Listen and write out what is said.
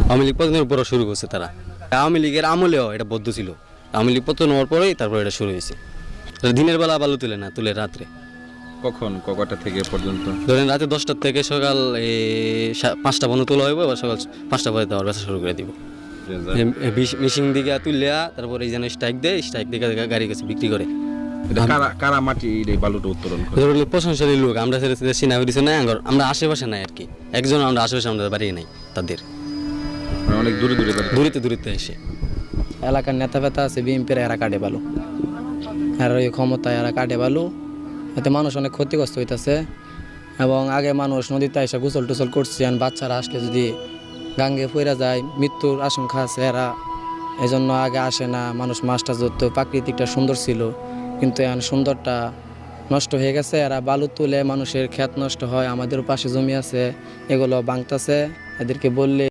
আওয়ামী লীগ পতনের পর শুরু করছে তারা। আওয়ামী লীগের আমলেও এটা বদ্ধ ছিল, আওয়ামী লীগ পতন হওয়ার পরেই তারপর এটা শুরু হয়েছে। দিনের বেলা বালু তুলে না, তুলে রাত্রে। কখন কটা থেকে পর্যন্ত? ধরেন রাতে 10টার থেকে সকাল 5টা পর্যন্ত তোলা হইব, এবার সকাল 5টা পরে দেওয়ার ব্যবসা শুরু করে দিব। মিশিং দিকে তুললেয়া তারপর এই যেন স্ট্রাইক দেয়, স্ট্রাইক দিকে গাড়ি কাছে বিক্রি করে। এটা কারা মাটি এই বালুটা উত্তোলন করে? ধরুন প্রশংসালী লোক, আমরা সিনা হইতেছে না, আমরা আশেপাশে নাই আর কি, একজন আমরা আশেপাশে আমাদের বাড়ি নাই তাদের, মানে অনেক দূরে দূরে বাড়ি। দূরিতে দূরিতে এসে। এলাকার নেতা ফেতা আছে বিএনপির, এরা কাটে বালু, আর ওই ক্ষমতা এরা কাটে বালু, এতে মানুষ অনেক ক্ষতিগ্রস্ত হইতেছে। এবং আগে মানুষ নদীতে এসে গোসল টোসল করছে, আর বাচ্চারা আসলে যদি গাঙ্গে পইরা যায় মৃত্যুর আশঙ্কা আছে, এরা এই জন্য আগে আসে না। মানুষ মাছটা ধরতো, প্রাকৃতিকটা সুন্দর ছিল, কিন্তু এখন সুন্দরটা নষ্ট হয়ে গেছে। এরা বালু তুলে মানুষের ক্ষেত নষ্ট হয়, আমাদের পাশে জমি আছে এগুলো ভাঙতেছে, এদেরকে বললে